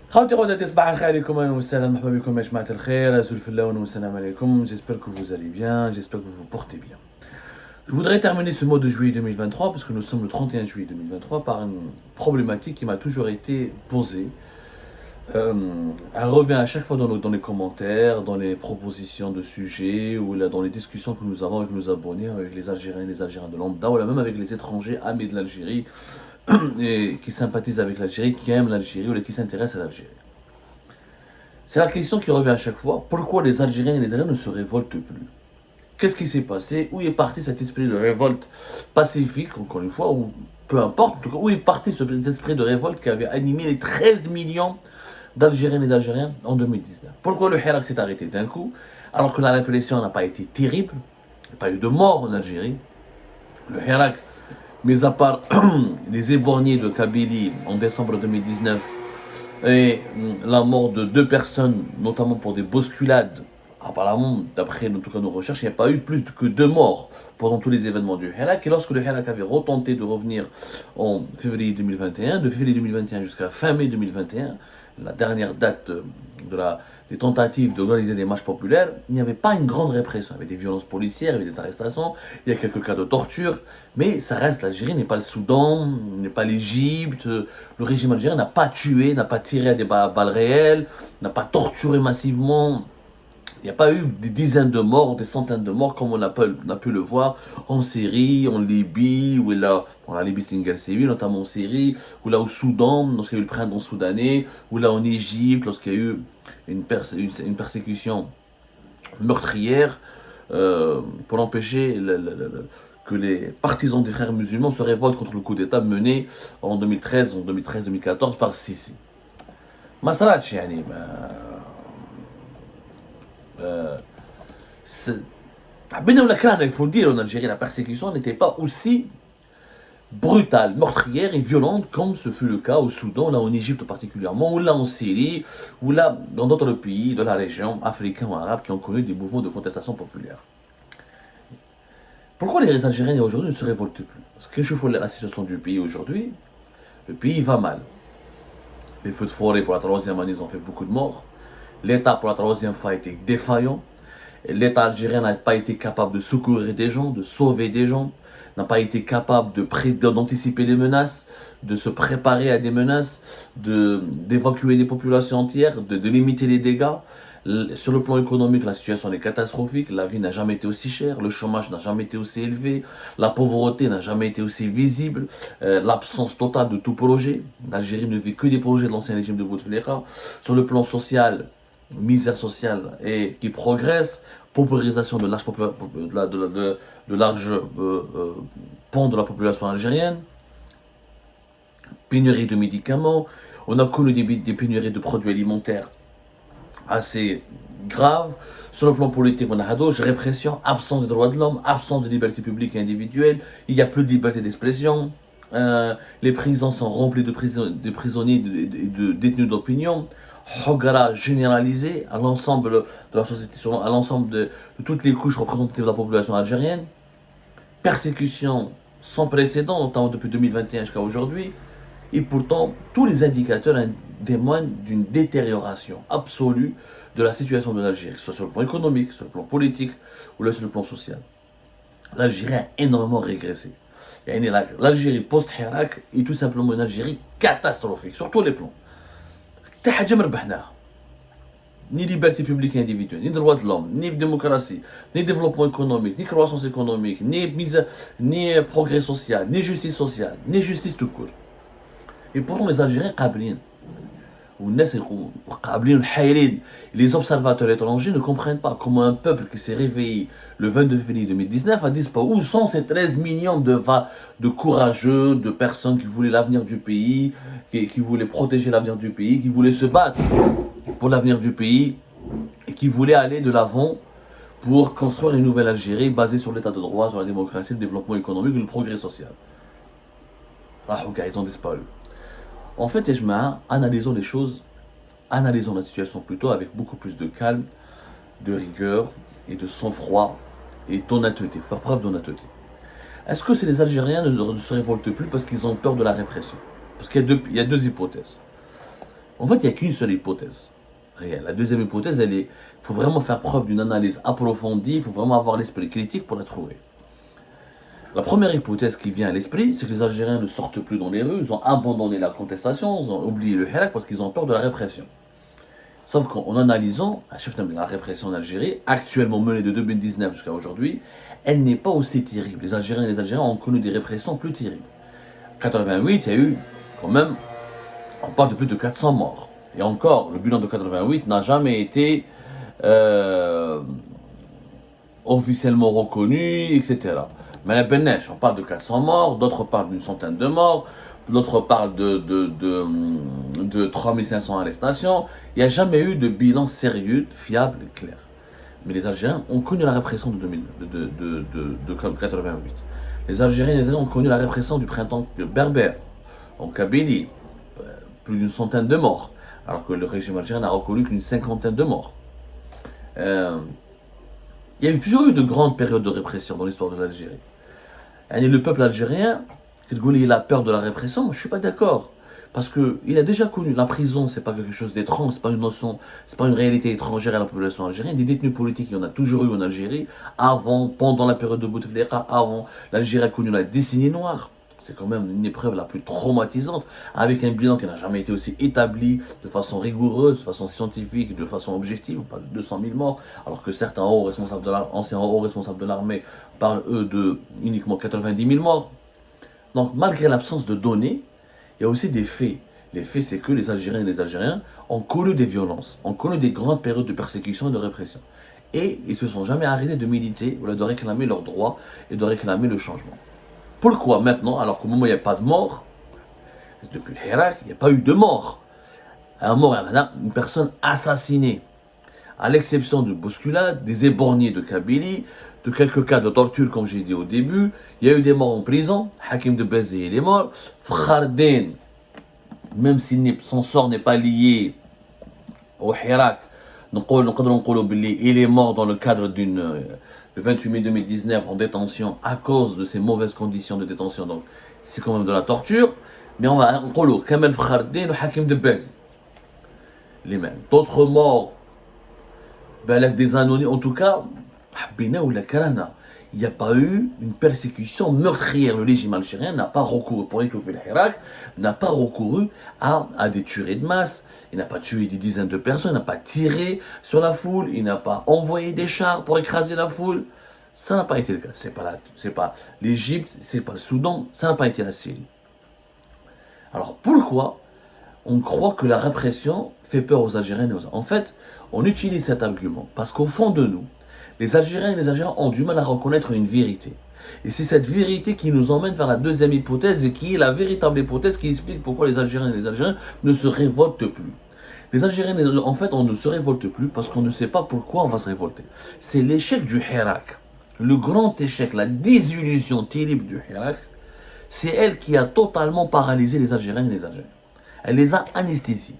خوتي غداتي صباح الخير عليكم اهلا وسهلا مرحبا بكم يا جماعة الخير ازول في اللون والسلام عليكم. J'espère que vous allez bien, j'espère que vous vous portez bien. Je voudrais terminer ce mois de juillet 2023 parce que nous sommes le 31 juillet 2023 par une problématique qui m'a toujours été posée. Elle revient à chaque fois dans les commentaires, dans les propositions de sujets ou là, dans les discussions que nous avons avec nos abonnés, avec les Algériens de lambda ou là même avec les étrangers amis de l'Algérie et qui sympathisent avec l'Algérie, qui aiment l'Algérie ou qui s'intéressent à l'Algérie. C'est la question qui revient à chaque fois. Pourquoi les Algériens et les Algériens ne se révoltent plus? Qu'est-ce qui s'est passé? Où est parti cet esprit de révolte pacifique, encore une fois, ou peu importe, en tout cas, où est parti cet esprit de révolte qui avait animé les 13 millions d'Algériennes et d'Algériens en 2019? Pourquoi le Hirak s'est arrêté d'un coup, alors que la répression n'a pas été terrible? Il n'y a pas eu de mort en Algérie. Le Hirak, mis à part les éborgnés de Kabylie en décembre 2019, et la mort de 2 personnes, notamment pour des bousculades, apparemment, d'après en tout cas nos recherches, il n'y a pas eu plus que 2 morts pendant tous les événements du Hirak. Et lorsque le Hirak avait retenté de revenir en février 2021, de février 2021 jusqu'à fin mai 2021, la dernière date des tentatives d'organiser des marches populaires, il n'y avait pas une grande répression. Il y avait des violences policières, il y avait des arrestations, il y a quelques cas de torture, mais ça reste l'Algérie, n'est pas le Soudan, n'est pas l'Égypte. Le régime algérien n'a pas tué, n'a pas tiré à des balles réelles, n'a pas torturé massivement. Il n'y a pas eu des dizaines de morts, des centaines de morts, comme on a pu le voir en Syrie, en Libye, ou là, bon, la Libye c'est une guerre civile, notamment en Syrie, ou là au Soudan, lorsqu'il y a eu le printemps soudanais, ou là en Égypte, lorsqu'il y a eu une persécution meurtrière pour empêcher que les partisans des frères musulmans se révoltent contre le coup d'État mené en 2013-2014 par Sisi. ما صارتش يعني il faut le dire, en Algérie, la persécution n'était pas aussi brutale, meurtrière et violente comme ce fut le cas au Soudan, là en Égypte particulièrement, ou là en Syrie, ou là dans d'autres pays de la région africaine ou arabe qui ont connu des mouvements de contestation populaire. Pourquoi les Algériens aujourd'hui ne se révoltent plus? Parce que je vois la situation du pays aujourd'hui, le pays va mal. Les feux de forêt pour la 3e année, ils ont fait beaucoup de morts. L'État pour la 3e fois a été défaillant. L'État algérien n'a pas été capable de secourir des gens, de sauver des gens, n'a pas été capable d'anticiper les menaces, de se préparer à des menaces, d'évacuer des populations entières, de limiter les dégâts. Sur le plan économique, la situation est catastrophique, la vie n'a jamais été aussi chère, le chômage n'a jamais été aussi élevé, la pauvreté n'a jamais été aussi visible, l'absence totale de tout projet. L'Algérie ne vit que des projets de l'ancien régime de Bouteflika. Sur le plan social, misère sociale et qui progresse, paupérisation de larges pans de la population algérienne, pénurie de médicaments, on a connu des pénuries de produits alimentaires assez graves. Sur le plan politique, on a répression, absence des droits de l'homme, absence de liberté publique et individuelle, il n'y a plus de liberté d'expression, les prisons sont remplies de prisonniers et de détenus d'opinion. Hogara généralisé à l'ensemble de la société, à l'ensemble de toutes les couches représentatives de la population algérienne. Persécution sans précédent, notamment depuis 2021 jusqu'à aujourd'hui. Et pourtant, tous les indicateurs témoignent d'une détérioration absolue de la situation de l'Algérie, soit sur le plan économique, sur le plan politique ou là sur le plan social. L'Algérie a énormément régressé. L'Algérie post-Hirak est tout simplement une Algérie catastrophique, sur tous les plans. Ni liberté publique et individuelle, ni droits de l'homme, ni démocratie, ni développement économique, ni croissance économique, ni progrès social, ni justice sociale, ni justice tout court. Et pourtant les Algériens qablin. Les observateurs étrangers ne comprennent pas comment un peuple qui s'est réveillé le 22 février 2019 a disparu. Où sont ces 13 millions de courageux, de personnes qui voulaient l'avenir du pays, qui voulaient protéger l'avenir du pays, qui voulaient se battre pour l'avenir du pays et qui voulaient aller de l'avant pour construire une nouvelle Algérie basée sur l'état de droit, sur la démocratie, le développement économique et le progrès social. Ils ont disparu. En fait, analysons les choses, analysons la situation plutôt avec beaucoup plus de calme, de rigueur et de sang-froid et d'honnêteté, faire preuve d'honnêteté. Est-ce que les Algériens ne se révoltent plus parce qu'ils ont peur de la répression? Parce qu'il y a deux hypothèses. En fait, il n'y a qu'une seule hypothèse réelle. La deuxième hypothèse, il faut vraiment faire preuve d'une analyse approfondie, il faut vraiment avoir l'esprit critique pour la trouver. La première hypothèse qui vient à l'esprit, c'est que les Algériens ne sortent plus dans les rues, ils ont abandonné la contestation, ils ont oublié le hirak parce qu'ils ont peur de la répression. Sauf qu'en analysant, la répression en Algérie, actuellement menée de 2019 jusqu'à aujourd'hui, elle n'est pas aussi terrible. Les Algériens et les Algériens ont connu des répressions plus terribles. En 88, il y a eu quand même, on parle de plus de 400 morts. Et encore, le bilan de 88 n'a jamais été officiellement reconnu, etc. Mais la Benèche, on parle de 400 morts, d'autres parlent d'une centaine de morts, d'autres parlent de 3500 arrestations. Il n'y a jamais eu de bilan sérieux, fiable et clair. Mais les Algériens ont connu la répression de 88. Les Algériens et les Algériens ont connu la répression du printemps berbère, en Kabylie, plus d'une centaine de morts, alors que le régime algérien n'a reconnu qu'une cinquantaine de morts. Il y a toujours eu de grandes périodes de répression dans l'histoire de l'Algérie. Et le peuple algérien, il a peur de la répression, je ne suis pas d'accord. Parce qu'il a déjà connu, la prison, c'est pas quelque chose d'étrange, c'est pas une notion, c'est pas une réalité étrangère à la population algérienne. Des détenus politiques, il y en a toujours eu en Algérie, avant, pendant la période de Bouteflika, avant. L'Algérie a connu la décennie noire. C'est quand même une épreuve la plus traumatisante, avec un bilan qui n'a jamais été aussi établi de façon rigoureuse, de façon scientifique, de façon objective. On parle de 200 000 morts, alors que certains anciens hauts responsables de l'armée parlent, eux, de uniquement 90 000 morts. Donc, malgré l'absence de données, il y a aussi des faits. Les faits, c'est que les Algériens et les Algériens ont connu des violences, ont connu des grandes périodes de persécution et de répression. Et ils ne se sont jamais arrêtés de militer ou de réclamer leurs droits et de réclamer le changement. Pourquoi maintenant, alors qu'au moment où il n'y a pas de mort, depuis le Hirak, il n'y a pas eu de mort. Un mort, une personne assassinée. À l'exception de bousculades, des éborgnés de Kabylie, de quelques cas de torture, comme j'ai dit au début, il y a eu des morts en prison. Hakim de Bézi, il est mort. Fkhardin, même si son sort n'est pas lié au Hirak, il est mort dans le cadre le 28 mai 2019 en détention à cause de ces mauvaises conditions de détention. Donc, c'est quand même de la torture. Mais on va dire Kamel Fkhardin, le Hakim de Bézi. Les mêmes. D'autres morts, avec des anonymes, en tout cas, il n'y a pas eu une persécution meurtrière. Le régime algérien n'a pas recouru, pour étouffer le Hirak, n'a pas recouru à des tueries de masse. Il n'a pas tué des dizaines de personnes, il n'a pas tiré sur la foule, il n'a pas envoyé des chars pour écraser la foule. Ça n'a pas été le cas. C'est pas l'Égypte, c'est pas le Soudan, ça n'a pas été la Syrie. Alors pourquoi on croit que la répression fait peur aux Algériens et aux... En fait, on utilise cet argument parce qu'au fond de nous, les Algériens et les Algériens ont du mal à reconnaître une vérité. Et c'est cette vérité qui nous emmène vers la deuxième hypothèse et qui est la véritable hypothèse qui explique pourquoi les Algériens et les Algériens ne se révoltent plus. Les Algériens, en fait, on ne se révolte plus parce qu'on ne sait pas pourquoi on va se révolter. C'est l'échec du Hirak, le grand échec, la désillusion terrible du Hirak. C'est elle qui a totalement paralysé les Algériens et les Algériens. Elle les a anesthésiés.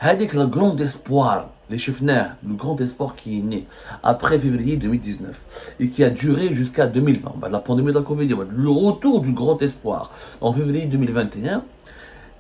Avec le grand espoir, les chefners, le grand espoir qui est né après février 2019 et qui a duré jusqu'à 2020, la pandémie de la Covid, le retour du grand espoir en février 2021,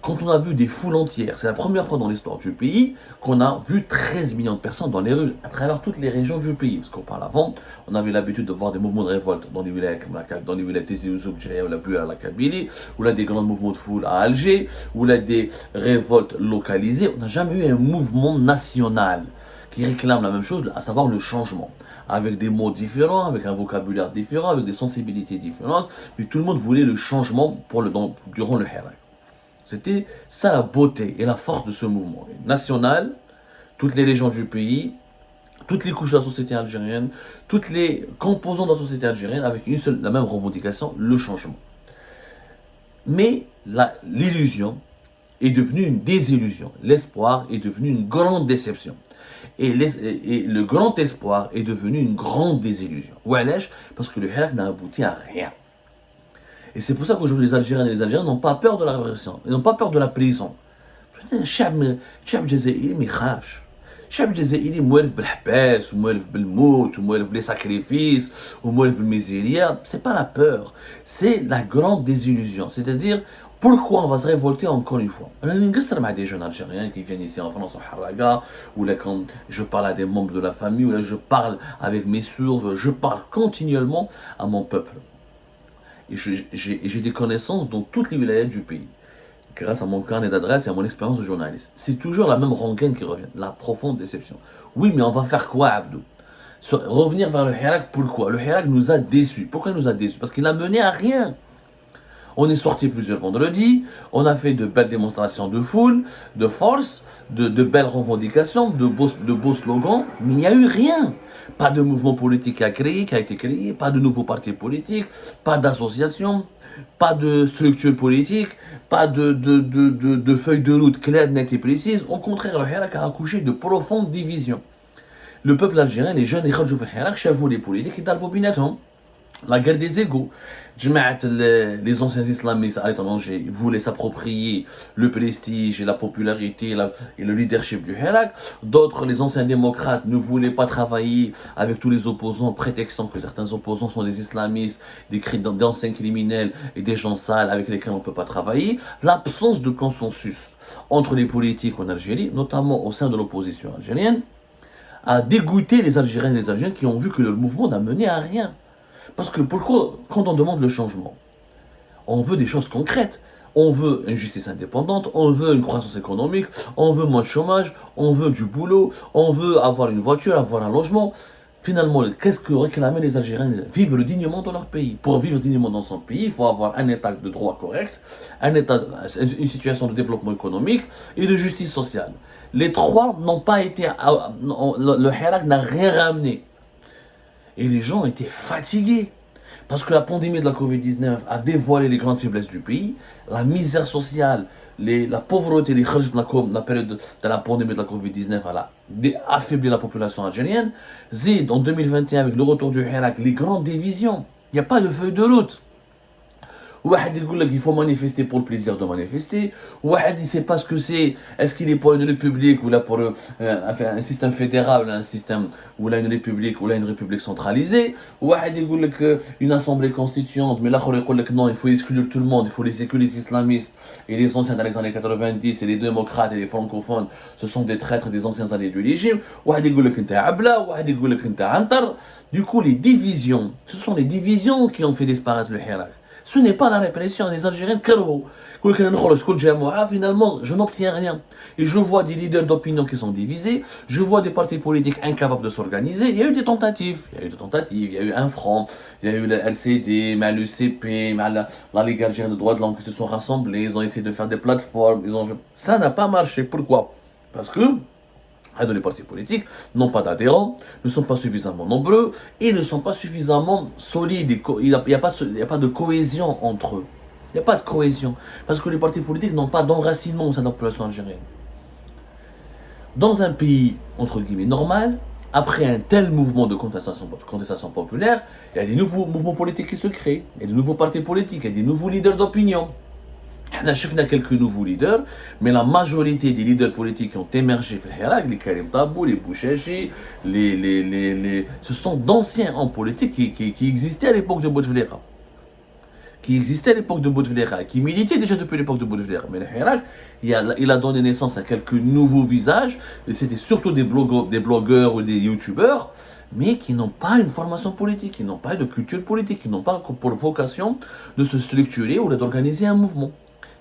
quand on a vu des foules entières, c'est la première fois dans l'histoire du pays qu'on a vu 13 millions de personnes dans les rues, à travers toutes les régions du pays. Parce qu'on parle avant, on avait l'habitude de voir des mouvements de révolte dans les wilayas comme dans les wilayas Tizi Ouzou, ou la Bulle à la Kabylie, ou là des grands mouvements de foule à Alger, ou là des révoltes localisées. On n'a jamais eu un mouvement national qui réclame la même chose, à savoir le changement. Avec des mots différents, avec un vocabulaire différent, avec des sensibilités différentes, mais tout le monde voulait le changement durant le Hirak. C'était ça la beauté et la force de ce mouvement national, toutes les régions du pays, toutes les couches de la société algérienne, toutes les composants de la société algérienne avec la même revendication, le changement. Mais l'illusion est devenue une désillusion, l'espoir est devenu une grande déception. Et le grand espoir est devenu une grande désillusion. Oualèche, parce que le Hirak n'a abouti à rien. Et c'est pour ça qu'aujourd'hui les Algériens et les Algériens n'ont pas peur de la répression, ils n'ont pas peur de la prison. الشعب الجزائري ما يخافش. الشعب الجزائري موالف بالحباس وموالف بالموت وموالف بلي ساكريفيس وموالف بالميزيريا. C'est pas la peur, c'est la grande désillusion. C'est-à-dire, Pourquoi on va se révolter encore une fois? On a des jeunes Algériens qui viennent ici en France, au Haraga, ou là quand je parle à des membres de la famille, ou là je parle avec mes sourds, je parle continuellement à mon peuple. Et j'ai des connaissances dans toutes les wilayas du pays, grâce à mon carnet d'adresse et à mon expérience de journaliste. C'est toujours la même rengaine qui revient, la profonde déception. Oui, mais on va faire quoi, Abdou? Revenir vers le Hirak, pourquoi? Le Hirak nous a déçus. Pourquoi il nous a déçus? Parce qu'il n'a mené à rien. On est sorti plusieurs vendredis, on a fait de belles démonstrations de foule, de force, de belles revendications, de beaux slogans, mais il n'y a eu rien. Pas de mouvement politique qui a été créé, pas de nouveaux partis politiques, pas d'association, pas de structure politique, pas de feuille de route claire, nette et précise. Au contraire, le Hirak a accouché de profondes divisions. Le peuple algérien, les jeunes, ils ont fait le Hirak, chefs les politiques, ils ont la guerre des égaux. Les anciens islamistes à l'étranger voulaient s'approprier le prestige et la popularité et le leadership du Hirak. D'autres, les anciens démocrates, ne voulaient pas travailler avec tous les opposants, prétextant que certains opposants sont des islamistes, d'anciens criminels et des gens sales avec lesquels on ne peut pas travailler. L'absence de consensus entre les politiques en Algérie, notamment au sein de l'opposition algérienne, a dégoûté les Algériens et les Algériennes qui ont vu que le mouvement n'a mené à rien. Parce que pourquoi, quand on demande le changement, on veut des choses concrètes. On veut une justice indépendante, on veut une croissance économique, on veut moins de chômage, on veut du boulot, on veut avoir une voiture, avoir un logement. Finalement, qu'est-ce que réclamaient les Algériens? Vivre dignement dans leur pays. Pour vivre dignement dans son pays, il faut avoir un état de droit correct, une situation de développement économique et de justice sociale. Les trois n'ont pas été... Le Hirak n'a rien ramené. Et les gens étaient fatigués. Parce que la pandémie de la Covid-19 a dévoilé les grandes faiblesses du pays, la misère sociale, la pauvreté, la période de la pandémie de la Covid-19 a affaibli la population algérienne. Zid, en 2021, avec le retour du Hirak, les grandes divisions. Il n'y a pas de feuille de route. واحد يقول لك il faut manifester pour le plaisir de manifester, واحد il sait pas ce que c'est, est-ce qu'il est pour une république ou là pour un système fédéral ou un système ou là une république ou là une république centralisée, واحد يقول لك une assemblée constituante, mais l'autre يقول لك non, il faut exclure tout le monde, il faut laisser que les islamistes et les anciens dans les années 90 et les démocrates et les francophones, ce sont des traîtres des anciens alliés du régime, واحد يقول لك انت عبلة, واحد يقول لك انت عنتر. Du coup les divisions, ce sont les divisions qui ont fait disparaître le Hirak. Ce n'est pas la répression des Algériens. Finalement, je n'obtiens rien. Et je vois des leaders d'opinion qui sont divisés, je vois des partis politiques incapables de s'organiser. Il y a eu des tentatives, il y a eu un front, il y a eu le LCD, le CP, la Ligue algérienne de droits de l'homme qui se sont rassemblés, ils ont essayé de faire des plateformes, ça n'a pas marché. Pourquoi? Parce que les partis politiques n'ont pas d'adhérents, ne sont pas suffisamment nombreux et ne sont pas suffisamment solides. Il n'y a pas de cohésion entre eux. Il n'y a pas de cohésion. Parce que les partis politiques n'ont pas d'enracinement au sein de la population algérienne. Dans un pays, entre guillemets, normal, après un tel mouvement de contestation populaire, il y a des nouveaux mouvements politiques qui se créent, il y a des nouveaux partis politiques, il y a des nouveaux leaders d'opinion. On a vu quelques nouveaux leaders, mais la majorité des leaders politiques qui ont émergé, les Karim Tabou, les Bouchachi, ce sont d'anciens hommes politiques qui existaient à l'époque de Bouteflika. Qui militaient déjà depuis l'époque de Bouteflika. Mais le Hirak, il a donné naissance à quelques nouveaux visages, et c'était surtout des blogueurs ou des youtubeurs, mais qui n'ont pas une formation politique, qui n'ont pas de culture politique, qui n'ont pas pour vocation de se structurer ou d'organiser un mouvement.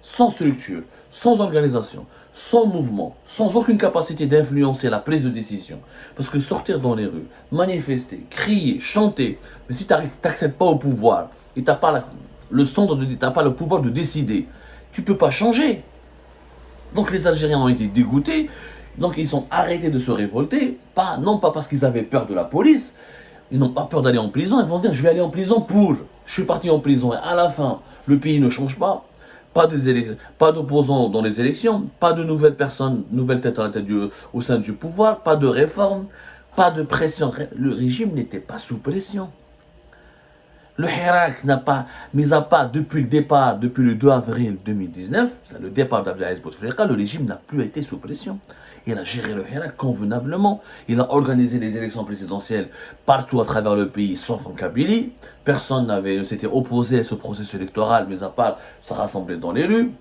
Sans structure, sans organisation, sans mouvement, sans aucune capacité d'influencer la prise de décision. Parce que sortir dans les rues, manifester, crier, chanter, mais si tu n'accèdes pas au pouvoir et tu n'as pas le pouvoir de décider, tu ne peux pas changer. Donc les Algériens ont été dégoûtés, donc ils sont arrêtés de se révolter, non pas parce qu'ils avaient peur de la police, ils n'ont pas peur d'aller en prison, ils vont se dire je vais aller en prison je suis parti en prison et à la fin, le pays ne change pas. Pas d'opposants dans les élections, pas de nouvelles personnes, nouvelles têtes au sein du pouvoir, pas de réforme, pas de pression. Le régime n'était pas sous pression. Le Hirak n'a pas, mis à part depuis le départ, depuis le 2 avril 2019, le départ d'Abdelaziz Bouteflika, le régime n'a plus été sous pression. Il a géré le Hirak convenablement. Il a organisé les élections présidentielles partout à travers le pays, sauf en Kabylie. Personne ne s'était opposé à ce processus électoral, mis à part se rassembler dans les rues.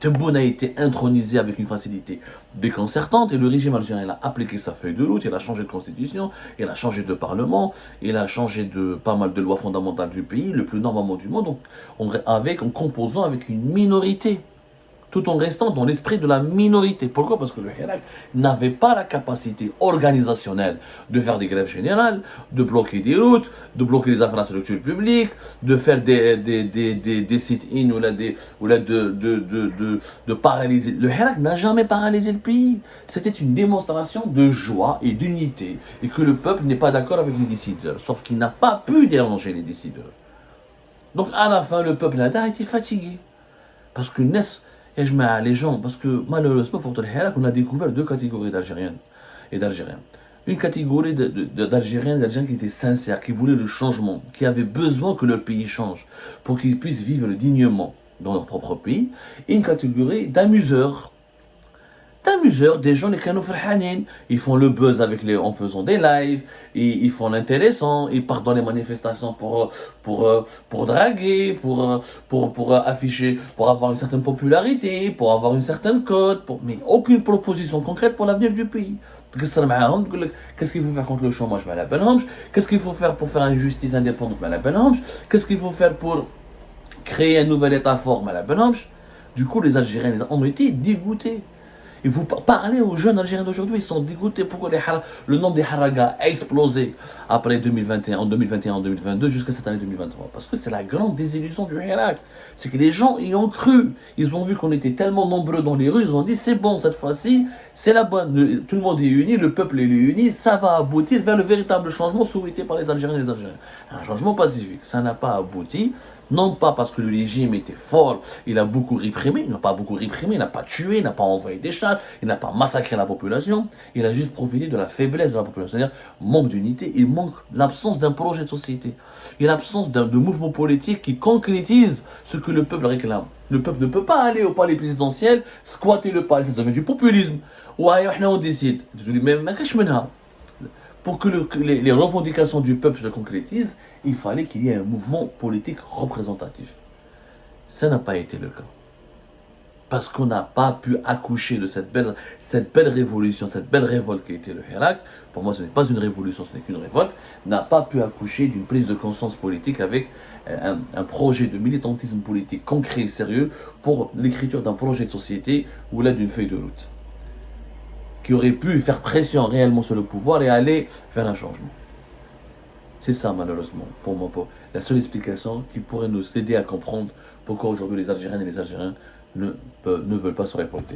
Tebboune a été intronisé avec une facilité déconcertante et le régime algérien a appliqué sa feuille de route, il a changé de constitution, il a changé de parlement, il a changé de pas mal de lois fondamentales du pays, le plus normalement du monde, en composant avec une minorité, tout en restant dans l'esprit de la minorité. Pourquoi? Parce que le Hirak n'avait pas la capacité organisationnelle de faire des grèves générales, de bloquer des routes, de bloquer les infrastructures publiques, de faire des sit-in de paralyser. Le Hirak n'a jamais paralysé le pays. C'était une démonstration de joie et d'unité, et que le peuple n'est pas d'accord avec les décideurs, sauf qu'il n'a pas pu déranger les décideurs. Donc à la fin, le peuple a été fatigué. Parce que les gens, parce que malheureusement, on a découvert deux catégories d'Algériennes et d'Algériens. Une catégorie d'Algériens et d'Algériens qui étaient sincères, qui voulaient le changement, qui avaient besoin que leur pays change pour qu'ils puissent vivre dignement dans leur propre pays. Et une catégorie d'amuseurs, des gens qui sont farhanin, ils font le buzz en faisant des lives, ils font l'intéressant, ils partent dans les manifestations pour draguer, pour afficher, pour avoir une certaine popularité, pour avoir une certaine cote, mais aucune proposition concrète pour l'avenir du pays. Qu'est-ce qu'il faut faire contre le chômage? Qu'est-ce qu'il faut faire pour faire une justice indépendante? Qu'est-ce qu'il faut faire pour créer un nouvel État fort? Du coup, les Algériens ont été dégoûtés. Et vous parlez aux jeunes Algériens d'aujourd'hui, ils sont dégoûtés pourquoi le nombre des haragas a explosé après 2021, en 2022 jusqu'à cette année 2023. Parce que c'est la grande désillusion du Hirak. C'est que les gens y ont cru. Ils ont vu qu'on était tellement nombreux dans les rues, ils ont dit c'est bon, cette fois-ci, c'est la bonne. Tout le monde est uni, le peuple est uni, ça va aboutir vers le véritable changement souhaité par les Algériens et les Algériens. Un changement pacifique, ça n'a pas abouti. Non pas parce que le régime était fort, il a beaucoup réprimé, il n'a pas beaucoup réprimé, il n'a pas tué, il n'a pas envoyé des chars, il n'a pas massacré la population, il a juste profité de la faiblesse de la population, c'est-à-dire manque d'unité, il manque l'absence d'un projet de société, et l'absence de mouvement politique qui concrétise ce que le peuple réclame. Le peuple ne peut pas aller au palais présidentiel, squatter le palais, ça devient du populisme. Ouais, on décide. Pour que les revendications du peuple se concrétisent, il fallait qu'il y ait un mouvement politique représentatif. Ça n'a pas été le cas. Parce qu'on n'a pas pu accoucher de cette belle révolution, cette belle révolte qui a été le Hirak. Pour moi, ce n'est pas une révolution, ce n'est qu'une révolte. N'a pas pu accoucher d'une prise de conscience politique avec un projet de militantisme politique concret et sérieux pour l'écriture d'un projet de société ou là d'une feuille de route, qui aurait pu faire pression réellement sur le pouvoir et aller vers un changement. C'est ça, malheureusement, pour moi, la seule explication qui pourrait nous aider à comprendre pourquoi aujourd'hui les Algériennes et les Algériens ne veulent pas se révolter.